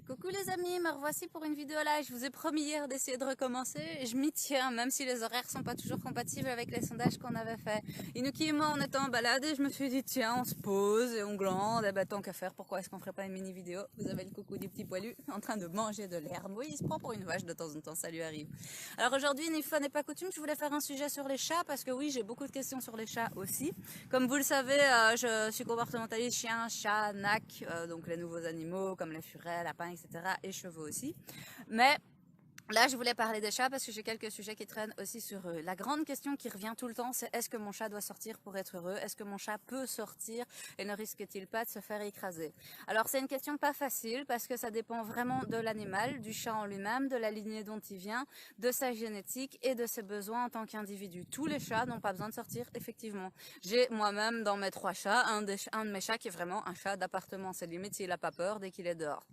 Coucou les amis, me revoici pour une vidéo là. Je vous ai promis hier d'essayer de recommencer et je m'y tiens, même si les horaires sont pas toujours compatibles avec les sondages qu'on avait fait. Inuki et moi, on était en balade et je me suis dit tiens, on se pose et on glande. Et bah tant qu'à faire, pourquoi est-ce qu'on ferait pas une mini vidéo? Vous avez le coucou du petit poilu en train de manger de l'herbe. Oui, il se prend pour une vache de temps en temps, ça lui arrive. Alors aujourd'hui, une fois n'est pas coutume, je voulais faire un sujet sur les chats parce que oui, j'ai beaucoup de questions sur les chats aussi. Comme vous le savez, je suis comportementaliste chien, chat, nac, donc les nouveaux animaux comme les furets, lapins, etc. et chevaux aussi. Mais là, je voulais parler des chats parce que j'ai quelques sujets qui traînent aussi sur eux. La grande question qui revient tout le temps, c'est est-ce que mon chat doit sortir pour être heureux? Est-ce que mon chat peut sortir et ne risque-t-il pas de se faire écraser? Alors, c'est une question pas facile parce que ça dépend vraiment de l'animal, du chat en lui-même, de la lignée dont il vient, de sa génétique et de ses besoins en tant qu'individu. Tous les chats n'ont pas besoin de sortir, effectivement. J'ai moi-même dans mes 3 chats, un de mes chats qui est vraiment un chat d'appartement. C'est limite s'il n'a pas peur dès qu'il est dehors.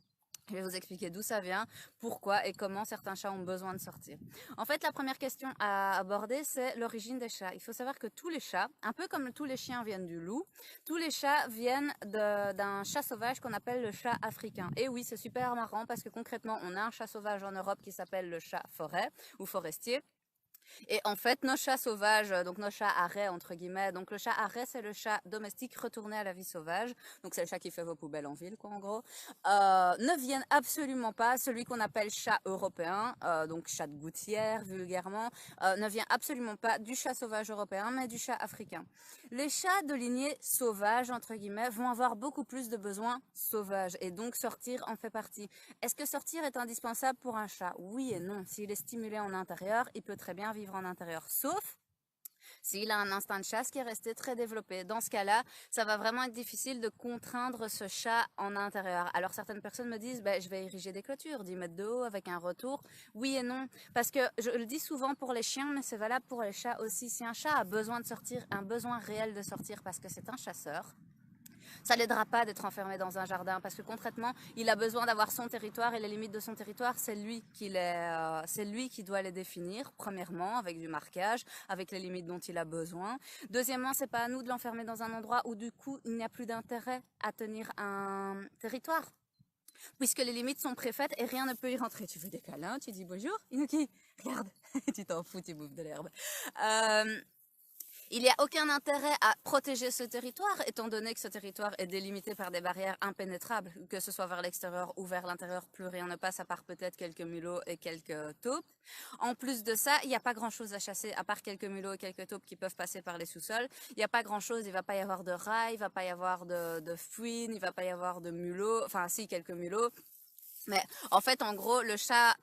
Je vais vous expliquer d'où ça vient, pourquoi et comment certains chats ont besoin de sortir. En fait, la première question à aborder, c'est l'origine des chats. Il faut savoir que tous les chats, un peu comme tous les chiens viennent du loup, tous les chats viennent d'un chat sauvage qu'on appelle le chat africain. Et oui, c'est super marrant parce que concrètement, on a un chat sauvage en Europe qui s'appelle le chat forêt ou forestier. Et en fait, nos chats sauvages, donc nos chats arrêts entre guillemets, donc le chat arrêt c'est le chat domestique retourné à la vie sauvage, donc c'est le chat qui fait vos poubelles en ville quoi en gros, ne viennent absolument pas, celui qu'on appelle chat européen, donc chat de gouttière vulgairement, ne vient absolument pas du chat sauvage européen mais du chat africain. Les chats de lignée sauvage entre guillemets vont avoir beaucoup plus de besoins sauvages et donc sortir en fait partie. Est-ce que sortir est indispensable pour un chat? Oui et non. S'il est stimulé en intérieur, il peut très bien vivre en intérieur. Sauf s'il a un instinct de chasse qui est resté très développé. Dans ce cas-là, ça va vraiment être difficile de contraindre ce chat en intérieur. Alors certaines personnes me disent, je vais ériger des clôtures, 10 mètres de haut avec un retour. Oui et non. Parce que je le dis souvent pour les chiens, mais c'est valable pour les chats aussi. Si un chat a besoin de sortir, un besoin réel de sortir parce que c'est un chasseur, ça l'aidera pas d'être enfermé dans un jardin parce que concrètement, il a besoin d'avoir son territoire et les limites de son territoire, c'est lui qui doit les définir. Premièrement, avec du marquage, avec les limites dont il a besoin. Deuxièmement, c'est pas à nous de l'enfermer dans un endroit où du coup il n'y a plus d'intérêt à tenir un territoire. Puisque les limites sont préfaites et rien ne peut y rentrer. Tu veux des câlins, tu dis bonjour, Inuki, regarde, tu t'en fous, tu bouffes de l'herbe. Il n'y a aucun intérêt à protéger ce territoire, étant donné que ce territoire est délimité par des barrières impénétrables, que ce soit vers l'extérieur ou vers l'intérieur, plus rien ne passe à part peut-être quelques mulots et quelques taupes. En plus de ça, il n'y a pas grand-chose à chasser, à part quelques mulots et quelques taupes qui peuvent passer par les sous-sols. Il n'y a pas grand-chose, il ne va pas y avoir de rats, il ne va pas y avoir de fouines, il ne va pas y avoir de mulots, enfin si, quelques mulots. Mais en fait, en gros,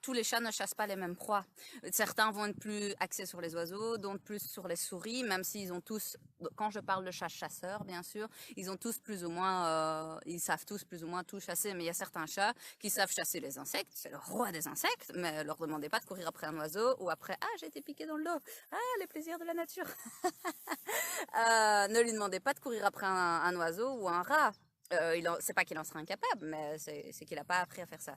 tous les chats ne chassent pas les mêmes proies. Certains vont être plus axés sur les oiseaux, d'autres plus sur les souris, même s'ils ont tous, quand je parle de chats chasseurs, bien sûr, ils ont tous plus ou moins, ils savent tous plus ou moins tout chasser, mais il y a certains chats qui savent chasser les insectes, c'est le roi des insectes, mais leur demandez pas de courir après un oiseau ou après, ah, j'ai été piqué dans le dos, ah, les plaisirs de la nature. Ne lui demandez pas de courir après un oiseau ou un rat. C'est pas qu'il en sera incapable, mais c'est qu'il n'a pas appris à faire ça.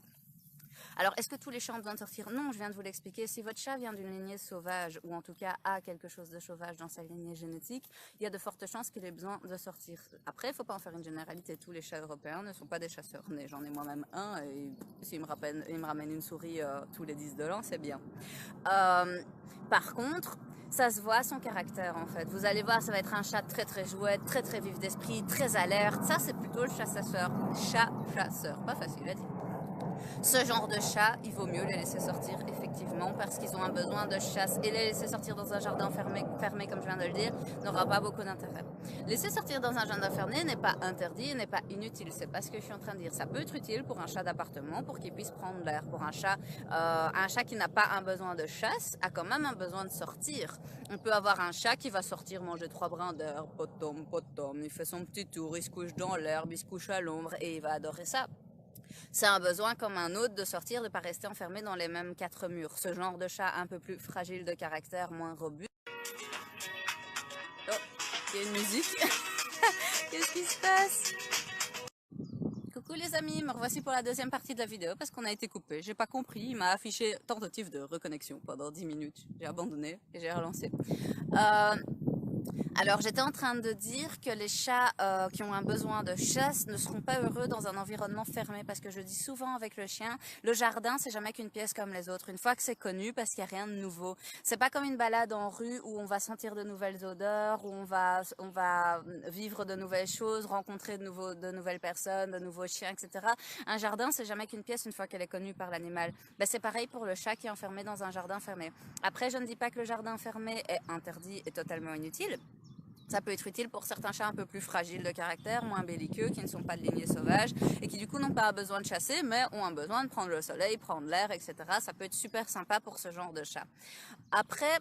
Alors, est-ce que tous les chats ont besoin de sortir? Non, je viens de vous l'expliquer. Si votre chat vient d'une lignée sauvage, ou en tout cas a quelque chose de sauvage dans sa lignée génétique, il y a de fortes chances qu'il ait besoin de sortir. Après, il ne faut pas en faire une généralité. Tous les chats européens ne sont pas des chasseurs nés. J'en ai moi-même un, et s'il me ramène une souris tous les 10 de l'an, c'est bien. Par contre, ça se voit son caractère en fait. Vous allez voir, ça va être un chat très très jouet, très très vif d'esprit, très alerte. Ça, c'est plutôt le chat chasseur. Chat chasseur, pas facile à dire. Ce genre de chat, il vaut mieux les laisser sortir effectivement parce qu'ils ont un besoin de chasse et les laisser sortir dans un jardin fermé comme je viens de le dire n'aura pas beaucoup d'intérêt. Laisser sortir dans un jardin fermé n'est pas interdit, n'est pas inutile, c'est pas ce que je suis en train de dire. Ça peut être utile pour un chat d'appartement pour qu'il puisse prendre l'air. Pour un chat qui n'a pas un besoin de chasse a quand même un besoin de sortir. On peut avoir un chat qui va sortir manger 3 brins d'herbe, potom, potom, il fait son petit tour, il se couche dans l'herbe, il se couche à l'ombre et il va adorer ça. C'est un besoin comme un autre de sortir, de ne pas rester enfermé dans les mêmes 4 murs. Ce genre de chat un peu plus fragile de caractère, moins robuste. Oh, il y a une musique. Qu'est-ce qui se passe? Coucou les amis, me revoici pour la deuxième partie de la vidéo parce qu'on a été coupé. J'ai pas compris, il m'a affiché tentative de reconnexion pendant 10 minutes. J'ai abandonné et j'ai relancé. Alors, j'étais en train de dire que les chats qui ont un besoin de chasse ne seront pas heureux dans un environnement fermé parce que je dis souvent avec le chien, le jardin, c'est jamais qu'une pièce comme les autres. Une fois que c'est connu, parce qu'il n'y a rien de nouveau. C'est pas comme une balade en rue où on va sentir de nouvelles odeurs, où on va vivre de nouvelles choses, rencontrer de nouvelles personnes, de nouveaux chiens, etc. Un jardin, c'est jamais qu'une pièce une fois qu'elle est connue par l'animal. Ben, c'est pareil pour le chat qui est enfermé dans un jardin fermé. Après, je ne dis pas que le jardin fermé est interdit et totalement inutile. Ça peut être utile pour certains chats un peu plus fragiles de caractère, moins belliqueux, qui ne sont pas de lignée sauvage et qui du coup n'ont pas besoin de chasser, mais ont un besoin de prendre le soleil, prendre l'air, etc. Ça peut être super sympa pour ce genre de chat. Après,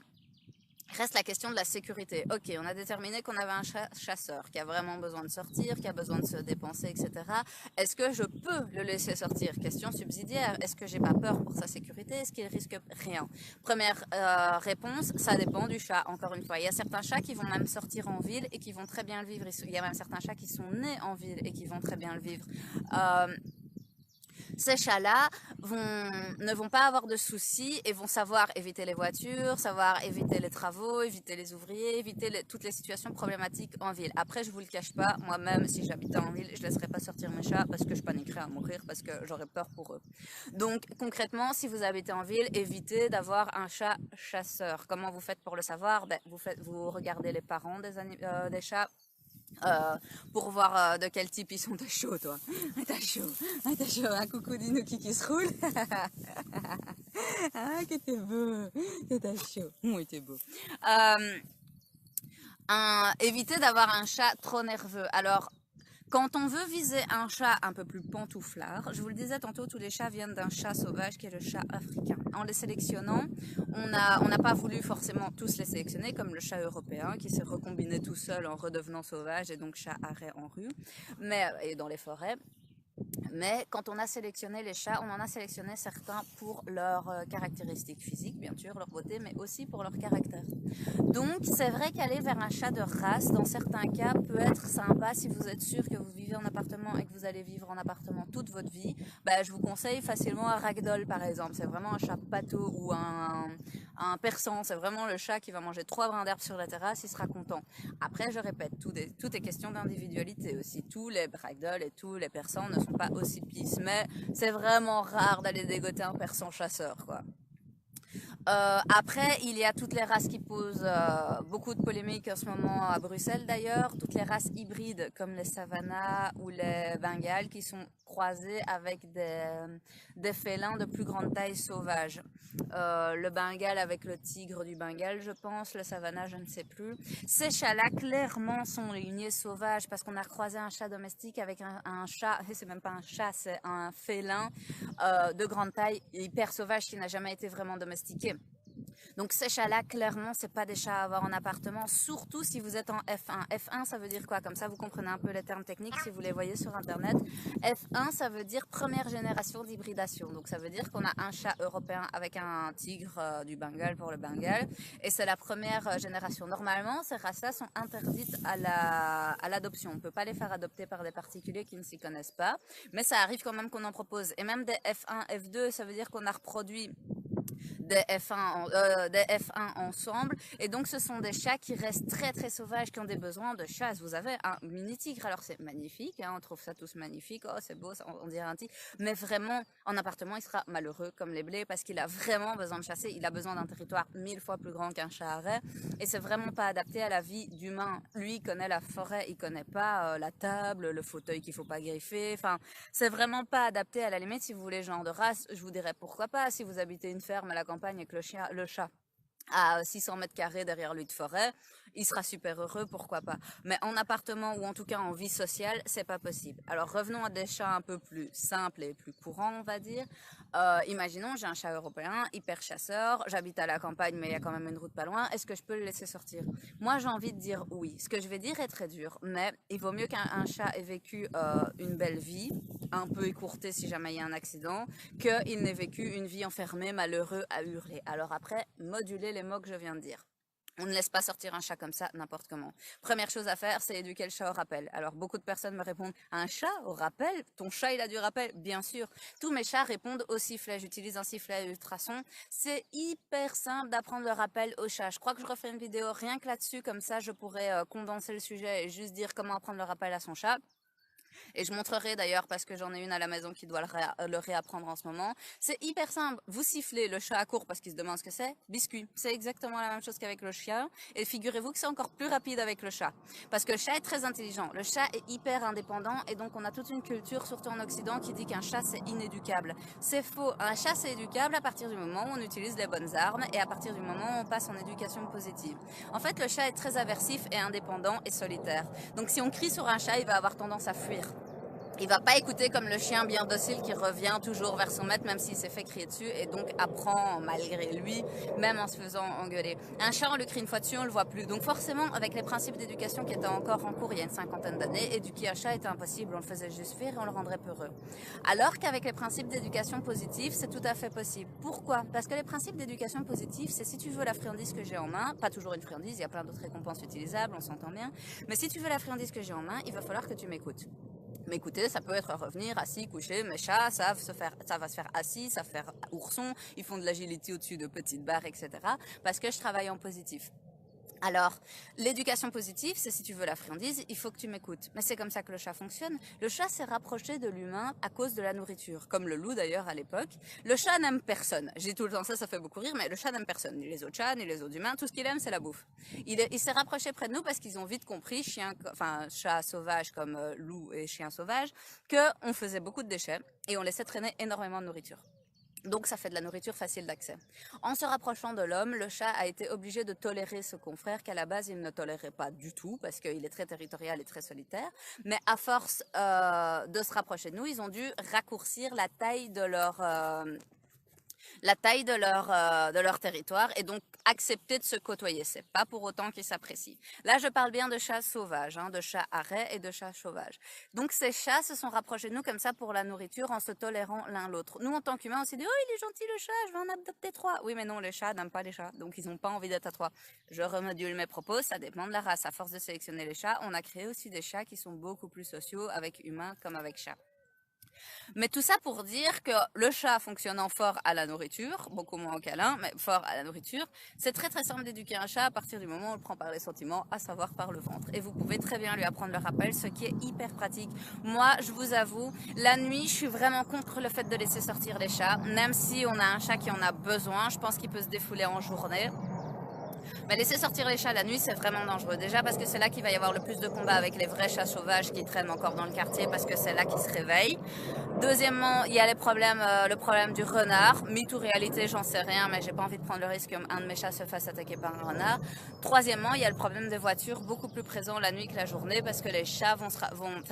reste la question de la sécurité. Ok, on a déterminé qu'on avait un chasseur qui a vraiment besoin de sortir, qui a besoin de se dépenser, etc. Est-ce que je peux le laisser sortir? Question subsidiaire. Est-ce que j'ai pas peur pour sa sécurité? Est-ce qu'il risque rien? Première réponse, ça dépend du chat. Encore une fois, il y a certains chats qui vont même sortir en ville et qui vont très bien le vivre. Il y a même certains chats qui sont nés en ville et qui vont très bien le vivre. Ces chats-là ne vont pas avoir de soucis et vont savoir éviter les voitures, savoir éviter les travaux, éviter les ouvriers, éviter toutes les situations problématiques en ville. Après, je vous le cache pas, moi-même, si j'habitais en ville, je laisserais pas sortir mes chats parce que je paniquerais à mourir, parce que j'aurais peur pour eux. Donc, concrètement, si vous habitez en ville, évitez d'avoir un chat chasseur. Comment vous faites pour le savoir? Ben, vous regardez les parents des chats, euh, pour voir de quel type ils sont. T'as chaud, toi. T'as chaud. Un coucou d'Inouki qui se roule. Ah, que t'es beau. T'as chaud. Oui, t'es beau. Éviter d'avoir un chat trop nerveux. Alors, quand on veut viser un chat un peu plus pantouflard, je vous le disais tantôt, tous les chats viennent d'un chat sauvage qui est le chat africain. En les sélectionnant, on n'a pas voulu forcément tous les sélectionner comme le chat européen qui s'est recombiné tout seul en redevenant sauvage et donc chat arrêt en rue, et dans les forêts. Mais quand on a sélectionné les chats, on en a sélectionné certains pour leurs caractéristiques physiques, bien sûr, leur beauté, mais aussi pour leur caractère. Donc, c'est vrai qu'aller vers un chat de race, dans certains cas, peut être sympa si vous êtes sûr que vous vivez en appartement et que vous allez vivre en appartement toute votre vie. Bah, je vous conseille facilement un ragdoll, par exemple. C'est vraiment un chat pâteau ou un persan. C'est vraiment le chat qui va manger 3 brins d'herbe sur la terrasse, il sera content. Après, je répète, tout est question d'individualité aussi. Tous les ragdolls et tous les persans ne sont pas aussi pisses, mais c'est vraiment rare d'aller dégoter un persan chasseur, quoi. Après, il y a toutes les races qui posent beaucoup de polémiques en ce moment à Bruxelles d'ailleurs, toutes les races hybrides comme les Savannah ou les Bengales qui sont croisées avec des félins de plus grande taille sauvage. Le Bengale avec le tigre du Bengale, je pense, le Savannah, je ne sais plus. Ces chats-là, clairement, sont lignés sauvages parce qu'on a croisé un chat domestique avec un chat, c'est même pas un chat, c'est un félin de grande taille, hyper sauvage qui n'a jamais été vraiment domestiqué. Donc ces chats-là, clairement, c'est pas des chats à avoir en appartement, surtout si vous êtes en F1. F1, ça veut dire quoi? Comme ça, vous comprenez un peu les termes techniques si vous les voyez sur Internet. F1, ça veut dire première génération d'hybridation. Donc ça veut dire qu'on a un chat européen avec un tigre du Bengale pour le Bengale. Et c'est la première génération. Normalement, ces races-là sont interdites à l'adoption. On ne peut pas les faire adopter par des particuliers qui ne s'y connaissent pas. Mais ça arrive quand même qu'on en propose. Et même des F1, F2, ça veut dire qu'on a reproduit des F1 ensemble. Et donc, ce sont des chats qui restent très, très sauvages, qui ont des besoins de chasse. Vous avez un mini-tigre. Alors, c'est magnifique. Hein, on trouve ça tous magnifique. Oh, c'est beau, on dirait un tigre. Mais vraiment, en appartement, il sera malheureux comme les blés parce qu'il a vraiment besoin de chasser. Il a besoin d'un territoire 1000 fois plus grand qu'un chat arrêt. Et c'est vraiment pas adapté à la vie d'humain. Lui, il connaît la forêt. Il connaît pas la table, le fauteuil qu'il faut pas griffer. Enfin, c'est vraiment pas adapté. À la limite, si vous voulez genre de race, je vous dirais pourquoi pas. Si vous habitez une ferme à la campagne avec le chat à 600 mètres carrés derrière lui de forêt, il sera super heureux, pourquoi pas. Mais en appartement ou en tout cas en vie sociale, c'est pas possible. Alors revenons à des chats un peu plus simples et plus courants, on va dire. Imaginons, j'ai un chat européen, hyper chasseur, j'habite à la campagne mais il y a quand même une route pas loin, est-ce que je peux le laisser sortir? Moi j'ai envie de dire oui. Ce que je vais dire est très dur, mais il vaut mieux qu'un chat ait vécu une belle vie, un peu écourtée si jamais il y a un accident, qu'il n'ait vécu une vie enfermée, malheureux, à hurler. Alors après, moduler les mots que je viens de dire. On ne laisse pas sortir un chat comme ça, n'importe comment. Première chose à faire, c'est éduquer le chat au rappel. Alors, beaucoup de personnes me répondent, un chat au rappel? Ton chat, il a du rappel? Bien sûr. Tous mes chats répondent au sifflet. J'utilise un sifflet à ultrasons. C'est hyper simple d'apprendre le rappel au chat. Je crois que je refais une vidéo rien que là-dessus. Comme ça, je pourrais condenser le sujet et juste dire comment apprendre le rappel à son chat. Et je montrerai d'ailleurs, parce que j'en ai une à la maison qui doit le réapprendre en ce moment. C'est hyper simple. Vous sifflez, le chat accourt parce qu'il se demande ce que c'est. Biscuit. C'est exactement la même chose qu'avec le chien. Et figurez-vous que c'est encore plus rapide avec le chat. Parce que le chat est très intelligent. Le chat est hyper indépendant. Et donc, on a toute une culture, surtout en Occident, qui dit qu'un chat, c'est inéducable. C'est faux. Un chat, c'est éducable à partir du moment où on utilise les bonnes armes et à partir du moment où on passe en éducation positive. En fait, le chat est très aversif et indépendant et solitaire. Donc, si on crie sur un chat, il va avoir tendance à fuir. Il va pas écouter comme le chien bien docile qui revient toujours vers son maître même s'il s'est fait crier dessus et donc apprend malgré lui, même en se faisant engueuler. Un chat, on le crie une fois dessus, on le voit plus. Donc forcément, avec les principes d'éducation qui étaient encore en cours il y a une cinquantaine d'années, éduquer un chat était impossible, on le faisait juste fuir et on le rendrait peureux. Alors qu'avec les principes d'éducation positive, c'est tout à fait possible. Pourquoi? Parce que les principes d'éducation positive, c'est si tu veux la friandise que j'ai en main, pas toujours une friandise, il y a plein d'autres récompenses utilisables, on s'entend bien, mais si tu veux la friandise que j'ai en main, il va falloir que tu m'écoutes. M'écouter, ça peut être revenir assis, couché. Mes chats savent ça va se faire assis, ça va faire ourson. Ils font de l'agilité au-dessus de petites barres, etc. Parce que je travaille en positif. Alors, l'éducation positive, c'est si tu veux la friandise, il faut que tu m'écoutes. Mais c'est comme ça que le chat fonctionne. Le chat s'est rapproché de l'humain à cause de la nourriture, comme le loup d'ailleurs à l'époque. Le chat n'aime personne. Je dis tout le temps ça, ça fait beaucoup rire, mais le chat n'aime personne. Ni les autres chats, ni les autres humains. Tout ce qu'il aime, c'est la bouffe. Il s'est rapproché près de nous parce qu'ils ont vite compris, chats sauvages comme loup et chiens sauvages, qu'on faisait beaucoup de déchets et on laissait traîner énormément de nourriture. Donc ça fait de la nourriture facile d'accès. En se rapprochant de l'homme, le chat a été obligé de tolérer ce confrère qu'à la base il ne tolérait pas du tout parce qu'il est très territorial et très solitaire. Mais à force de se rapprocher de nous, ils ont dû raccourcir la taille de leur territoire et donc accepter de se côtoyer. C'est pas pour autant qu'ils s'apprécient. Là, je parle bien de chats sauvages, de chats arrêts et de chats sauvages. Donc, ces chats se sont rapprochés de nous comme ça pour la nourriture en se tolérant l'un l'autre. Nous, en tant qu'humains, on s'est dit, oh, il est gentil le chat, je vais en adopter 3. Oui, mais non, les chats n'aiment pas les chats, donc ils n'ont pas envie d'être à 3. Je remodule mes propos, ça dépend de la race. À force de sélectionner les chats, on a créé aussi des chats qui sont beaucoup plus sociaux avec humains comme avec chats. Mais tout ça pour dire que le chat fonctionnant fort à la nourriture, beaucoup moins au câlin, mais fort à la nourriture, c'est très très simple d'éduquer un chat à partir du moment où on le prend par les sentiments, à savoir par le ventre. Et vous pouvez très bien lui apprendre le rappel, ce qui est hyper pratique. Moi, je vous avoue, la nuit, je suis vraiment contre le fait de laisser sortir les chats, même si on a un chat qui en a besoin, je pense qu'il peut se défouler en journée. Mais laisser sortir les chats la nuit, c'est vraiment dangereux. Déjà parce que c'est là qu'il va y avoir le plus de combats avec les vrais chats sauvages qui traînent encore dans le quartier parce que c'est là qu'ils se réveillent. Deuxièmement, il y a le problème du renard. Mythe ou réalité, j'en sais rien, mais j'ai pas envie de prendre le risque qu'un de mes chats se fasse attaquer par un renard. Troisièmement, il y a le problème des voitures, beaucoup plus présent la nuit que la journée parce que les chats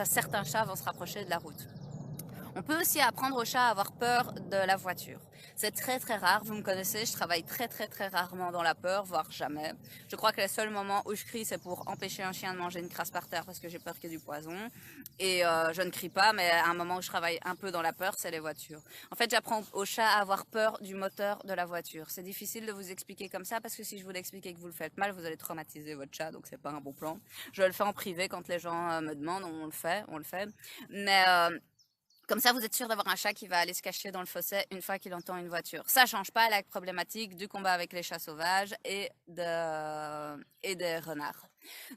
certains chats vont se rapprocher de la route. On peut aussi apprendre aux chats à avoir peur de la voiture. C'est très très rare, vous me connaissez, je travaille très très très rarement dans la peur, voire jamais. Je crois que les seuls moments où je crie, c'est pour empêcher un chien de manger une crasse par terre parce que j'ai peur qu'il y ait du poison. Et je ne crie pas, mais à un moment où je travaille un peu dans la peur, c'est les voitures. En fait, j'apprends aux chats à avoir peur du moteur de la voiture. C'est difficile de vous expliquer comme ça parce que si je vous l'explique et que vous le faites mal, vous allez traumatiser votre chat, donc c'est pas un bon plan. Je le fais en privé quand les gens me demandent, on le fait. Mais comme ça, vous êtes sûr d'avoir un chat qui va aller se cacher dans le fossé une fois qu'il entend une voiture. Ça change pas la problématique du combat avec les chats sauvages et des renards.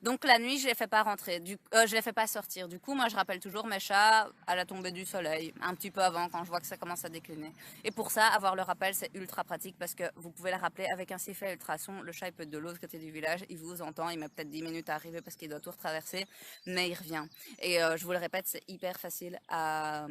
Donc la nuit, je les fais pas je les fais pas sortir. Du coup, moi, je rappelle toujours mes chats à la tombée du soleil, un petit peu avant, quand je vois que ça commence à décliner. Et pour ça, avoir le rappel, c'est ultra pratique parce que vous pouvez le rappeler avec un sifflet ultrason. Le chat, il peut être de l'autre côté du village, il vous entend, il met peut-être 10 minutes à arriver parce qu'il doit tout retraverser, mais il revient. Et je vous le répète, c'est hyper facile à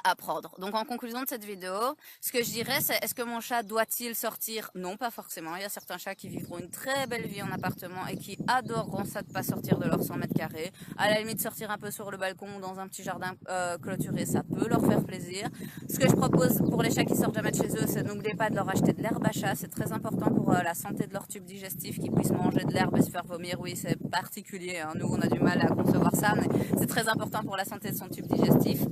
apprendre. Donc en conclusion de cette vidéo, ce que je dirais c'est, est-ce que mon chat doit-il sortir? Non, pas forcément. Il y a certains chats qui vivront une très belle vie en appartement et qui adoreront ça de pas sortir de leurs 100 mètres carrés. À la limite, sortir un peu sur le balcon ou dans un petit jardin clôturé, ça peut leur faire plaisir. Ce que je propose pour les chats qui sortent jamais de chez eux, c'est n'oubliez pas de leur acheter de l'herbe à chat. C'est très important pour la santé de leur tube digestif, qu'ils puissent manger de l'herbe et se faire vomir. Oui, c'est particulier, hein. Nous, on a du mal à concevoir ça, mais c'est très important pour la santé de son tube digestif.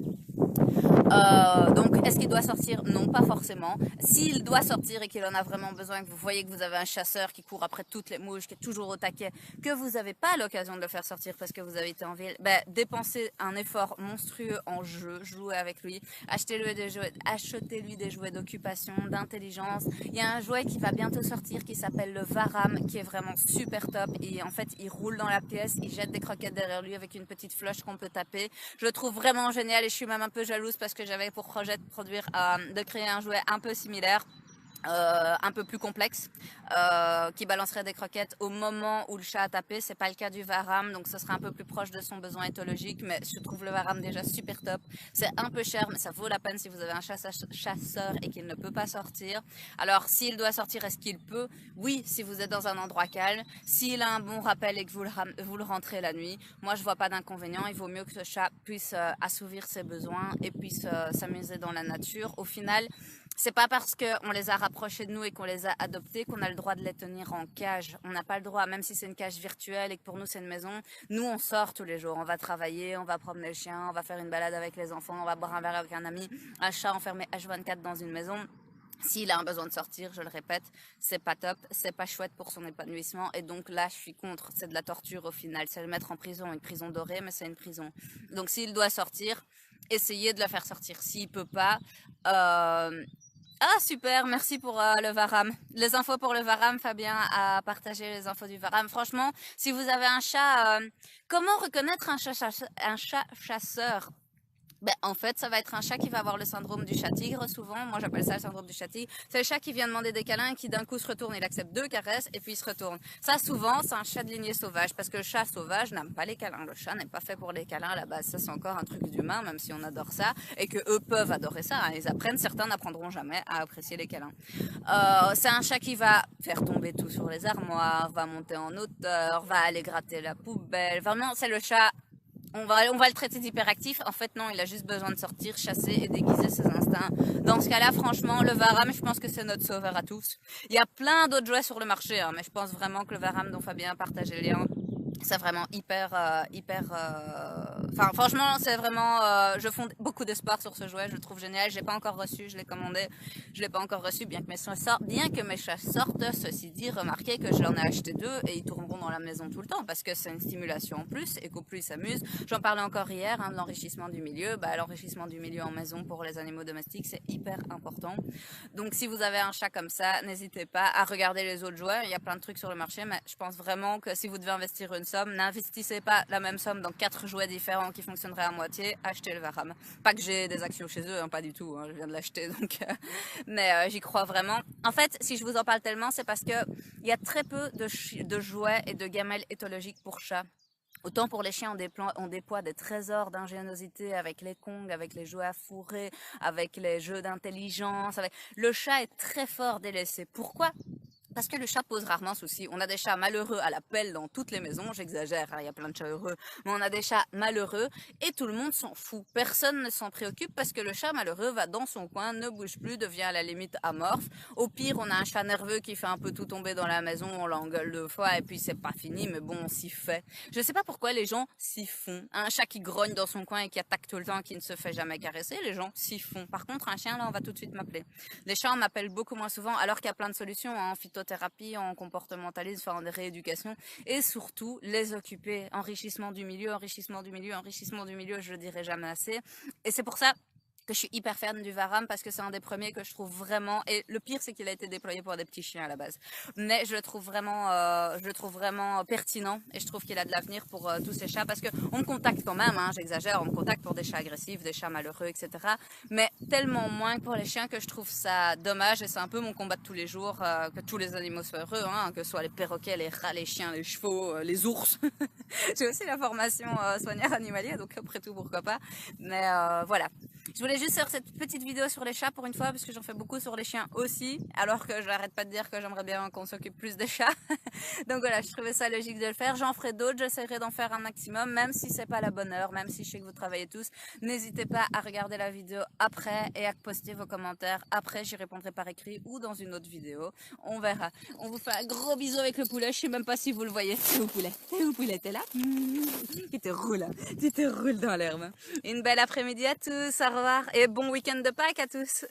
Donc Est-ce qu'il doit sortir? Non, pas forcément. S'il doit sortir et qu'il en a vraiment besoin, que vous voyez que vous avez un chasseur qui court après toutes les mouches, qui est toujours au taquet, que vous n'avez pas l'occasion de le faire sortir parce que vous avez été en ville, ben, dépensez un effort monstrueux en jeu, jouez avec lui, achetez-lui des jouets d'occupation, d'intelligence. Il y a un jouet qui va bientôt sortir qui s'appelle le Varam, qui est vraiment super top. Et en fait, il roule dans la pièce, il jette des croquettes derrière lui avec une petite floche qu'on peut taper. Je le trouve vraiment génial et je suis même un peu jalouse parce que j'avais pour projet de créer un jouet un peu similaire. Un peu plus complexe, qui balancerait des croquettes au moment où le chat a tapé. C'est pas le cas du Varam, donc ce sera un peu plus proche de son besoin éthologique, mais je trouve le Varam déjà super top. C'est un peu cher, mais ça vaut la peine si vous avez un chasseur et qu'il ne peut pas sortir. Alors, s'il doit sortir, est-ce qu'il peut? Oui, si vous êtes dans un endroit calme. S'il a un bon rappel et que vous le rentrez la nuit, moi je vois pas d'inconvénient. Il vaut mieux que ce chat puisse assouvir ses besoins et puisse s'amuser dans la nature. Au final, c'est pas parce qu'on les a rapprochés de nous et qu'on les a adoptés qu'on a le droit de les tenir en cage. On n'a pas le droit, même si c'est une cage virtuelle et que pour nous c'est une maison. Nous, on sort tous les jours. On va travailler, on va promener le chien, on va faire une balade avec les enfants, on va boire un verre avec un ami. Un chat enfermé H24 dans une maison, s'il a un besoin de sortir, je le répète, c'est pas top, c'est pas chouette pour son épanouissement. Et donc là, je suis contre. C'est de la torture au final. C'est le mettre en prison, une prison dorée, mais c'est une prison. Donc s'il doit sortir, essayez de le faire sortir. S'il peut pas... Ah super, merci pour le Varam. Les infos pour le Varam, Fabien a partagé les infos du Varam. Franchement, si vous avez un chat, comment reconnaître un chat chasseur? Ben, en fait, ça va être un chat qui va avoir le syndrome du chat tigre, souvent. Moi, j'appelle ça le syndrome du chat tigre. C'est le chat qui vient demander des câlins et qui d'un coup se retourne. Il accepte 2 caresses et puis il se retourne. Ça, souvent, c'est un chat de lignée sauvage parce que le chat sauvage n'aime pas les câlins. Le chat n'est pas fait pour les câlins à la base. Ça, c'est encore un truc d'humain, même si on adore ça et que eux peuvent adorer ça. Hein. Ils apprennent, certains n'apprendront jamais à apprécier les câlins. C'est un chat qui va faire tomber tout sur les armoires, va monter en hauteur, va aller gratter la poubelle. Vraiment, c'est le chat. On va le traiter d'hyperactif. En fait, non, il a juste besoin de sortir, chasser et déguiser ses instincts. Dans ce cas-là, franchement, le Varam, je pense que c'est notre sauveur à tous. Il y a plein d'autres jouets sur le marché, hein, mais je pense vraiment que le Varam dont Fabien a partagé le lien, c'est vraiment Enfin, franchement, c'est vraiment... je fonde beaucoup d'espoir sur ce jouet, je le trouve génial. Je l'ai pas encore reçu, je l'ai commandé, je l'ai pas encore reçu, bien que mes chats sortent. Ceci dit, remarquez que je l'en ai acheté 2 et ils tourneront dans la maison tout le temps parce que c'est une stimulation en plus et qu'au plus ils s'amusent. J'en parlais encore hier, hein, de l'enrichissement du milieu. L'enrichissement du milieu en maison pour les animaux domestiques, c'est hyper important. Donc, si vous avez un chat comme ça, n'hésitez pas à regarder les autres jouets. Il y a plein de trucs sur le marché, mais je pense vraiment que si vous devez investir une somme, n'investissez pas la même somme dans 4 jouets différents qui fonctionneraient à moitié. Achetez le Varam. Pas que j'ai des actions chez eux, hein, pas du tout. Hein, je viens de l'acheter, donc. Mais j'y crois vraiment. En fait, si je vous en parle tellement, c'est parce que il y a très peu de jouets et de gamelles éthologiques pour chats. Autant pour les chiens, on déploie des trésors d'ingéniosité avec les kongs, avec les jouets à fourrer, avec les jeux d'intelligence. Le chat est très fort délaissé. Pourquoi ? Parce que le chat pose rarement souci. On a des chats malheureux à la pelle dans toutes les maisons, j'exagère, hein, il y a plein de chats heureux, mais on a des chats malheureux et tout le monde s'en fout. Personne ne s'en préoccupe parce que le chat malheureux va dans son coin, ne bouge plus, devient à la limite amorphe. Au pire, on a un chat nerveux qui fait un peu tout tomber dans la maison, on l'engueule 2 fois et puis c'est pas fini, mais bon, on s'y fait. Je sais pas pourquoi les gens s'y font. Un chat qui grogne dans son coin et qui attaque tout le temps, qui ne se fait jamais caresser, les gens s'y font. Par contre, un chien, là, on va tout de suite m'appeler. Les chats, on m'appelle beaucoup moins souvent, alors qu'il y a plein de solutions, hein, en phytothérapie, en comportementalisme, enfin, en rééducation, et surtout, les occuper. Enrichissement du milieu, je le dirai jamais assez. Et c'est pour ça que je suis hyper fan du Varam parce que c'est un des premiers que je trouve vraiment, et le pire c'est qu'il a été déployé pour des petits chiens à la base, mais je le trouve vraiment pertinent et je trouve qu'il a de l'avenir pour tous ces chats parce que on me contacte quand même, hein, j'exagère, on me contacte pour des chats agressifs, des chats malheureux, etc. Mais tellement moins que pour les chiens que je trouve ça dommage et c'est un peu mon combat de tous les jours, que tous les animaux soient heureux, hein, que ce soit les perroquets, les rats, les chiens, les chevaux, les ours. J'ai aussi la formation soigneur animalier, donc après tout pourquoi pas, mais voilà. Je voulais juste faire cette petite vidéo sur les chats pour une fois parce que j'en fais beaucoup sur les chiens aussi, alors que je n'arrête pas de dire que j'aimerais bien qu'on s'occupe plus des chats. Donc voilà, je trouvais ça logique de le faire. J'en ferai d'autres, j'essaierai d'en faire un maximum, même si c'est pas la bonne heure, même si je sais que vous travaillez tous. N'hésitez pas à regarder la vidéo après et à poster vos commentaires. Après, j'y répondrai par écrit ou dans une autre vidéo. On verra. On vous fait un gros bisou avec le poulet. Je sais même pas si vous le voyez. C'est où poulet? C'est où poulet? T'es là? Tu te roules, hein. Tu te roules dans l'herbe. Une belle après-midi à tous. Au revoir. et bon week-end de Pâques à tous.